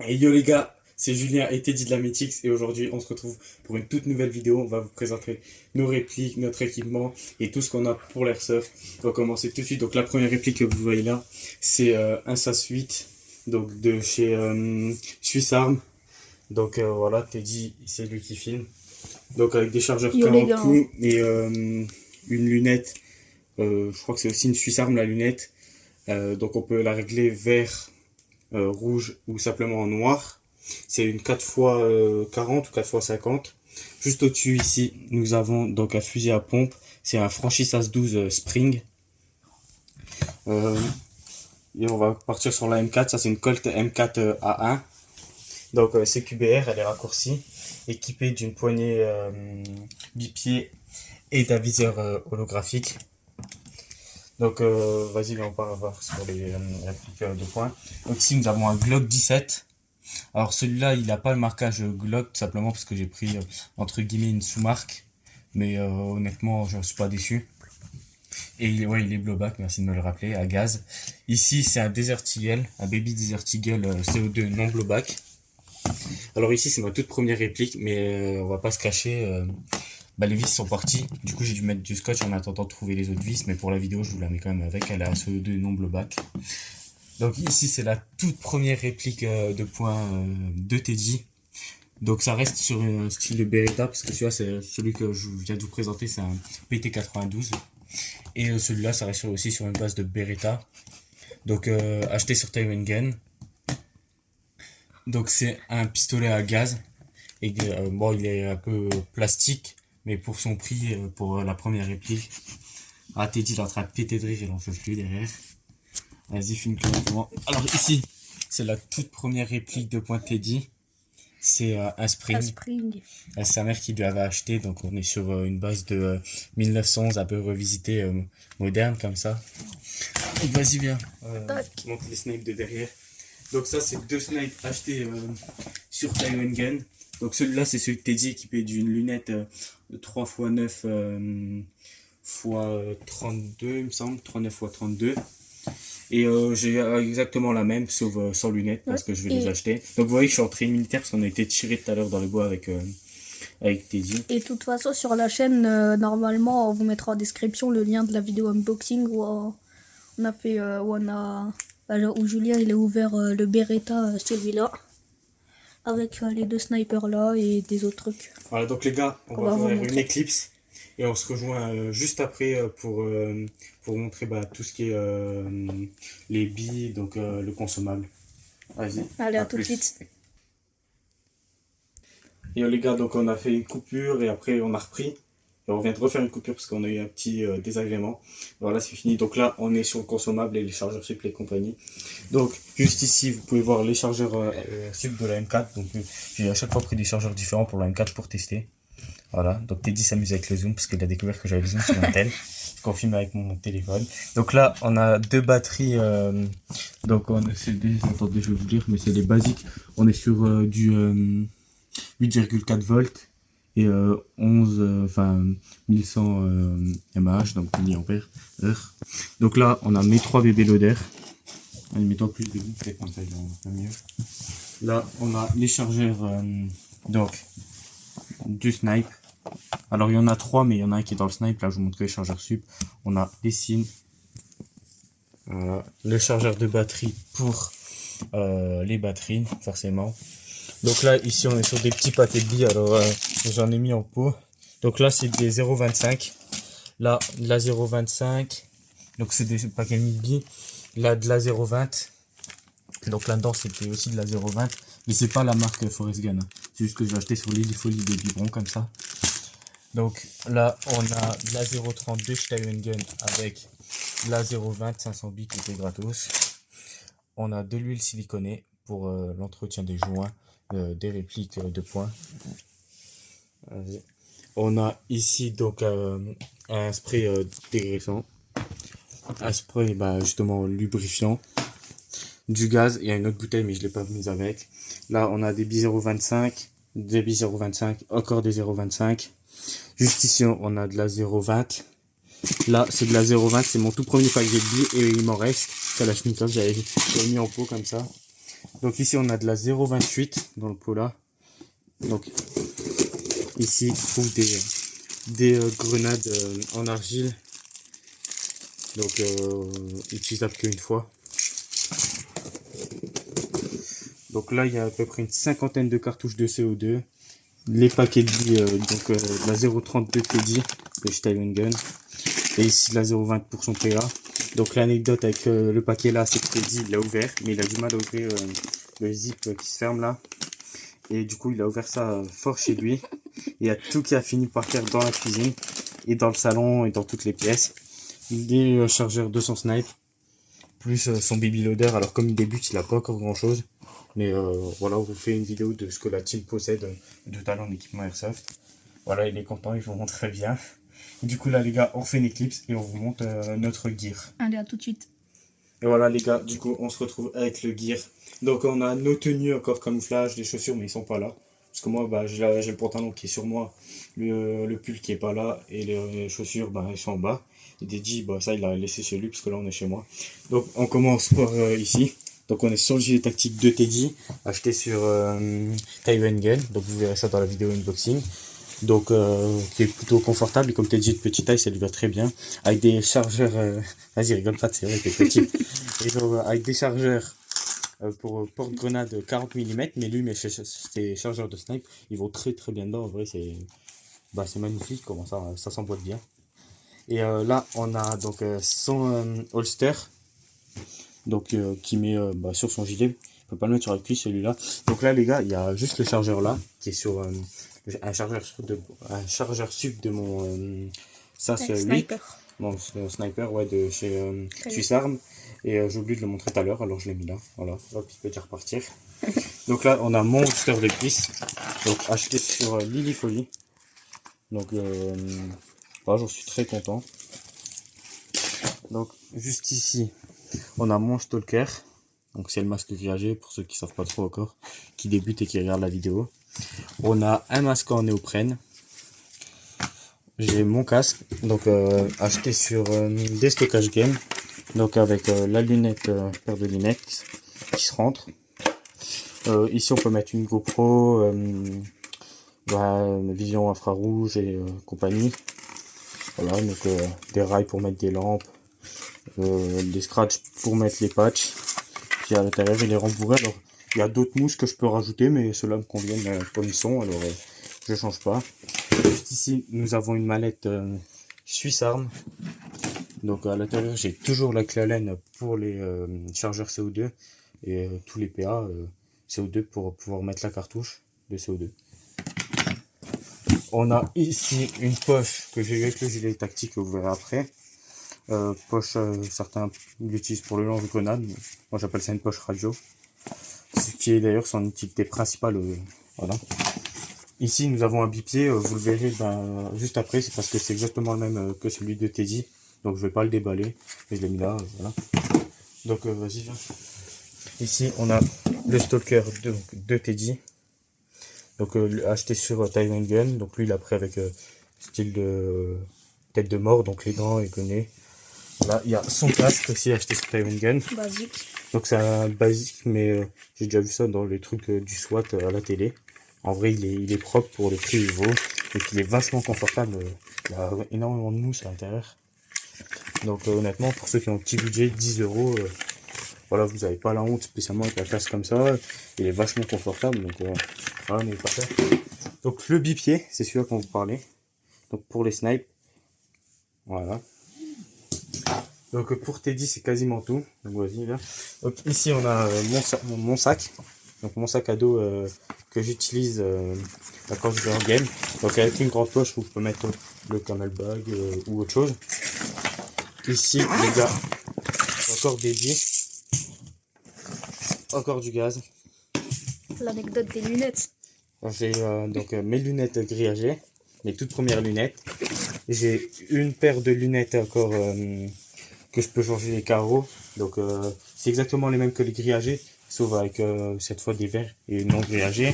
Et yo les gars, c'est Julien et Teddy de la Mythix et aujourd'hui on se retrouve pour une toute nouvelle vidéo. On va vous présenter nos répliques, notre équipement et tout ce qu'on a pour l'airsoft. On va commencer tout de suite. Donc la première réplique que vous voyez là, c'est un SAS 8 donc de chez Swiss Arm. Donc voilà, Teddy c'est lui qui filme. Donc avec des chargeurs Yo les gars, hein. 40 et une lunette. Je crois que c'est aussi une Swiss Arm la lunette. Donc on peut la régler vert, rouge ou simplement en noir. C'est une 4x40 ou 4x50. Juste au-dessus ici, nous avons donc un fusil à pompe. C'est un Franchise As-12 Spring. Euh, et on va partir sur la M4. Ça c'est une Colt M4 A1. Donc c'est QBR, elle est raccourcie. Équipée d'une poignée bipied et d'un viseur holographique. Donc vas-y, on va voir sur les répliques de points. Donc ici nous avons un Glock 17. Alors celui-là, il n'a pas le marquage Glock, tout simplement parce que j'ai pris entre guillemets une sous-marque. Mais honnêtement, je ne suis pas déçu. Et ouais, il est blowback, merci de me le rappeler, à gaz. Ici, c'est un Desert Eagle, un Baby Desert Eagle CO2 non blowback. Alors ici, c'est ma toute première réplique, mais on va pas se cacher. Les vis sont parties. Du coup, j'ai dû mettre du scotch en attendant de trouver les autres vis. Mais pour la vidéo, je vous la mets quand même avec. Elle a un CO2 non blowback. Donc ici, c'est la toute première réplique de points de Teddy. Donc ça reste sur un style de Beretta, parce que celui-là, c'est celui que je viens de vous présenter, c'est un PT92. Et celui-là, ça reste aussi sur une base de Beretta. Donc acheté sur Taiwan Gun. Donc c'est un pistolet à gaz. Et bon, il est un peu plastique, mais pour son prix, pour la première réplique. Ah, Teddy, il est en train de péter de rire, il en fait plus derrière. Vas-y, filme correctement. Alors ici, c'est la toute première réplique de point Teddy. C'est un Un Spring. Spring. C'est sa mère qui lui avait acheté, donc on est sur une base de 1911, un peu revisité, moderne comme ça. Donc vas-y, viens. Tac. Montre les snipes de derrière. Donc ça, c'est deux snipes achetés sur Taiwan Gun. Donc celui-là, c'est celui de Teddy équipé d'une lunette de 3x9 x 32, il me semble, 39 x 32. Et j'ai exactement la même, sauf sans lunettes, Ouais. parce que je vais les acheter. Donc vous voyez que je suis en train militaire, parce qu'on a été tiré tout à l'heure dans le bois avec Teddy. Et de toute façon, sur la chaîne, normalement, on vous mettra en description le lien de la vidéo unboxing où on a fait, où Julien il a ouvert le Beretta, celui-là, avec les deux snipers là et des autres trucs. Voilà, donc les gars, on On va va vous faire une montrer. éclipse. Et on se rejoint juste après pour montrer tout ce qui est les billes, donc le consommable. Vas-y, Allez, à à tout de plus. suite. Et les gars, donc on a fait une coupure et après on a repris. Et on vient de refaire une coupure parce qu'on a eu un petit désagrément. Voilà, c'est fini. Donc là, on est sur le consommable et les chargeurs sup et compagnie. Donc, juste ici, vous pouvez voir les chargeurs sup de la M4. Donc, j'ai à chaque fois pris des chargeurs différents pour la M4 pour tester. Voilà, donc Teddy s'amuse avec le zoom parce qu'il a découvert que j'avais le zoom sur un tel. Je confirme avec mon téléphone. Donc là, on a deux batteries. Attendez, je vais vous dire, mais c'est les basiques. On est sur du 8,4 volts et 11 mAh, donc milliampères heure. Donc là, on a mes trois bébés loader. En mettant plus de vous, peut-être comme ça, il va un peu mieux. Là, on a les chargeurs donc du snipe. Alors il y en a trois, mais il y en a un qui est dans le snipe. Là, je vous montre les chargeurs sup. On a les signes. Le chargeur de batterie pour les batteries, forcément. Donc là, ici, on est sur des petits pâtés de billes. Alors, j'en ai mis en pot. Donc là, c'est des 0,25. Là, de la 0,25. Donc, c'est des paquets de billes. Là, de la 0,20. Donc là-dedans, c'était aussi de la 0,20. Mais c'est pas la marque Forest Gun. C'est juste que j'ai acheté sur Lily Folie des biberons comme ça. Donc là, on a de la 0,32 chez Taiwan Gun avec de la 0,20 500 billes qui était gratos. On a de l'huile siliconée pour l'entretien des joints, des répliques de points. On a ici donc un spray dégraissant, un spray justement lubrifiant, du gaz. Il y a une autre bouteille mais je l'ai pas mise avec. Là on a des billes 0,25, des billes 0,25, encore des 0,25. Juste ici on a de la 0,20. Là c'est de la 0,20, c'est mon tout premier paquet de billes et il m'en reste. Kalachnikov, j'avais mis en pot comme ça. Donc ici on a de la 0,28 dans le pot là. Donc ici on trouve des grenades en argile. Donc utilisable qu'une fois. Donc là il y a à peu près une cinquantaine de cartouches de CO2. Les paquets de billes, donc de la 0,32 Teddy de Style Gun. Et ici de la 0,20 pour son PA. Donc l'anecdote avec le paquet là, c'est que Teddy il l'a ouvert, mais il a du mal à ouvrir le zip qui se ferme là. Et du coup il a ouvert ça fort chez lui. Et il y a tout qui a fini par terre dans la cuisine, et dans le salon, et dans toutes les pièces. Des chargeurs de son snipe, plus son baby loader. Alors comme il débute, il a pas encore grand chose. Mais voilà, on vous fait une vidéo de ce que la team possède de talent d'équipement Airsoft. Voilà, il est content, il vous montre très bien. Et du coup là les gars, on refait une éclipse et on vous montre notre gear. Allez, à tout de suite. Et voilà les gars, du coup on se retrouve avec le gear. Donc on a nos tenues encore camouflage, des chaussures, mais ils sont pas là. Parce que moi bah, j'ai le pantalon qui est sur moi, le pull qui est pas là, et les chaussures bah, ils sont en bas. Et Deji, bah, ça il l'a laissé chez lui parce que là on est chez moi. Donc on commence par ici. Donc on est sur le gilet tactique de Teddy, acheté sur Taiwan Gun. Donc vous verrez ça dans la vidéo unboxing. Donc qui est plutôt confortable, et comme Teddy de petite taille, ça lui va très bien. Avec des chargeurs, vas-y rigole pas, c'est vrai que t'es petit. Et donc, avec des chargeurs pour porte-grenade 40 mm, mais lui, ses chargeurs de snipe, ils vont très très bien dedans. En vrai, c'est magnifique, comment ça s'emboîte bien. Et là, on a donc son holster, donc qui met sur son gilet. On peut pas le mettre sur la cuisse celui-là. Donc là, les gars, il y a juste le chargeur là qui est sur un chargeur sub de mon SAS 8. Sniper. Mon sniper, ouais, de chez Suisse Arm. Et j'ai oublié de le montrer tout à l'heure, alors je l'ai mis là. Voilà, hop, il peut déjà repartir. Donc là, on a mon holster de cuisse. Donc acheté sur Lily Folly. Donc voilà, j'en suis très content. Donc juste ici, on a mon Stalker. Donc c'est le masque grillagé pour ceux qui savent pas trop encore, qui débutent et qui regardent la vidéo. On a un masque en néoprène. J'ai mon casque, donc acheté sur Déstockage Game. Donc avec la lunette, paire de lunettes qui se rentre. Ici on peut mettre une GoPro, vision infrarouge et compagnie. Voilà, donc des rails pour mettre des lampes, des scratchs pour mettre les patchs. Puis à l'intérieur il est rembourré. Alors il y a d'autres mousses que je peux rajouter, mais ceux-là me conviennent comme ils sont, alors je change pas. Juste ici nous avons une mallette Suisse Arm. Donc à l'intérieur j'ai toujours la clé Allen pour les chargeurs CO2 et tous les PA CO2 pour pouvoir mettre la cartouche de CO2. On a ici une poche que j'ai eu avec le gilet tactique que vous verrez après. Poche, certains l'utilisent pour le lance-grenade. Moi j'appelle ça une poche radio. Ce qui est d'ailleurs son utilité principale. Voilà. Ici nous avons un bipied, vous le verrez juste après, c'est parce que c'est exactement le même que celui de Teddy. Donc je vais pas le déballer, mais je l'ai mis là, voilà. Donc vas-y, viens. Ici on a le Stalker de Teddy. Donc acheté sur Taiwan Gun. Donc lui il a pris avec style de tête de mort, donc les dents et le nez. Là il y a son casque aussi acheté sur Taiwan Gun. Basique. Donc c'est un basique, mais j'ai déjà vu ça dans les trucs du SWAT à la télé. En vrai il est propre pour le prix qu'il vaut. Et qu'il est vachement confortable. Il y a énormément de mousse à l'intérieur. Donc honnêtement pour ceux qui ont un petit budget, 10 €, voilà, vous n'avez pas la honte spécialement avec la classe comme ça. Il est vachement confortable, donc voilà, n'ayez pas peur. Donc le bipied, c'est celui-là qu'on vous parlait. Donc pour les snipes, voilà. Donc pour Teddy c'est quasiment tout. Donc vas-y là. Donc ici on a mon sac. Donc mon sac à dos que j'utilise quand je vais en game. Donc avec une grande poche où je peux mettre le camel bag ou autre chose. Ici les gars, encore des billes. Encore du gaz. L'anecdote des lunettes. J'ai donc mes lunettes grillagées, mes toutes premières lunettes. J'ai une paire de lunettes encore que je peux changer les carreaux. Donc c'est exactement les mêmes que les grillagées, sauf avec cette fois des verres et non grillagés.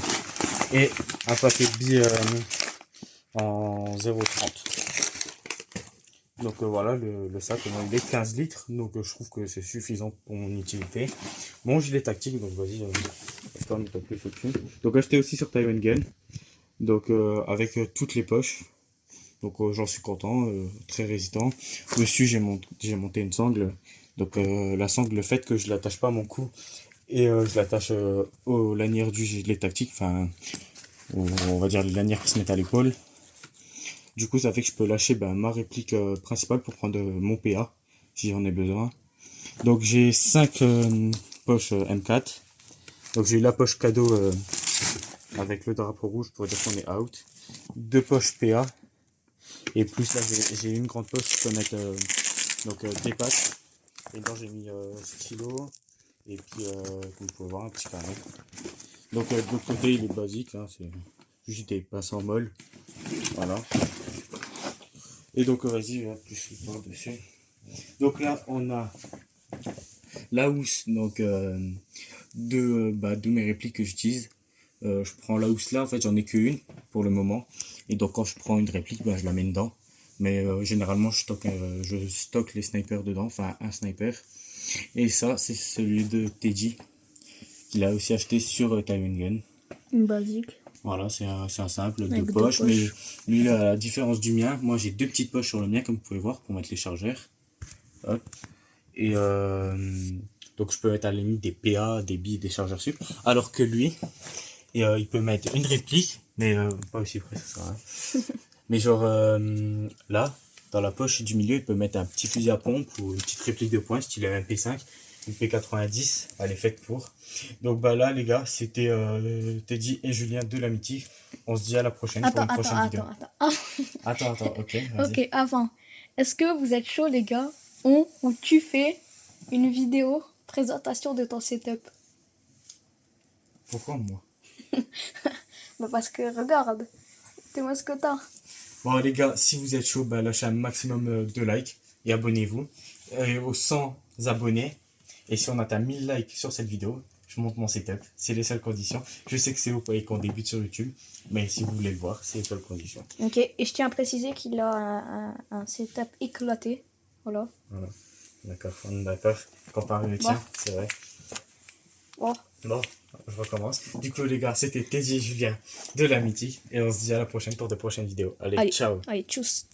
Et un paquet de billes en 0,30. Donc voilà, le sac, il est 15 litres, donc je trouve que c'est suffisant pour mon utilité. Mon gilet tactique, donc vas-y, quand même, t'as plus foutu. Donc acheté aussi sur Time Gun, donc avec toutes les poches. Donc j'en suis content, très résistant. Dessus j'ai monté une sangle. Donc la sangle, le fait que je l'attache pas à mon cou et je l'attache aux lanières du gilet tactique, enfin on va dire les lanières qui se mettent à l'épaule. Du coup ça fait que je peux lâcher ma réplique principale pour prendre mon PA si j'en ai besoin. Donc j'ai 5 poches M4. Donc j'ai eu la poche cadeau avec le drapeau rouge pour dire qu'on est out. 2 poches PA. Et plus là, j'ai une grande poche qui peut mettre des pattes. Et dedans, j'ai mis stylo. Et puis, comme vous pouvez voir, un petit carnet. Donc, de l'autre côté, il est basique. Hein, c'est juste des pinces en molle. Voilà. Et donc, vas-y, plus le temps dessus. Donc là, on a la housse donc, de mes répliques que j'utilise. Je prends la housse là, en fait, j'en ai qu'une pour le moment. Et donc, quand je prends une réplique, je la mets dedans. Mais généralement, je stocke les snipers dedans, enfin un sniper. Et ça, c'est celui de Teddy, qu'il a aussi acheté sur Time Gun. Une basique. Voilà, c'est un simple, Avec 2 deux poches. Mais poches. lui, à la différence du mien, moi j'ai 2 petites poches sur le mien, comme vous pouvez voir, pour mettre les chargeurs. Hop. Et donc je peux mettre à la limite des PA, des billes, des chargeurs sup. Alors que lui, il peut mettre une réplique, mais pas aussi près, ça sert à rien. Mais genre là, dans la poche du milieu, il peut mettre un petit fusil à pompe ou une petite réplique de poing, style MP5, une P90, elle est faite pour. Donc là les gars, c'était Teddy et Julien de la Mythique. On se dit à la prochaine pour une prochaine vidéo. Attends, ok, vas-y. Ok, avant. Est-ce que vous êtes chaud, les gars? Ou tu fais une vidéo présentation de ton setup? Pourquoi moi? Parce que regarde, dis-moi ce que t'as. Bon les gars, si vous êtes chaud, lâchez un maximum de likes et abonnez-vous. Aux 100 abonnés, et si on atteint 1000 likes sur cette vidéo, je monte mon setup. C'est les seules conditions. Je sais que c'est vous et qu'on débute sur YouTube, mais si vous voulez le voir, c'est les seules conditions. Ok, et je tiens à préciser qu'il a un setup éclaté. Voilà. Voilà. D'accord, on est d'accord. Comparé au tien, c'est vrai. Bon. Bon, je recommence. Du coup les gars, c'était Teddy et Julien de la Mythique, et on se dit à la prochaine pour de prochaines vidéos. Allez. Ciao. Allez, tchuss.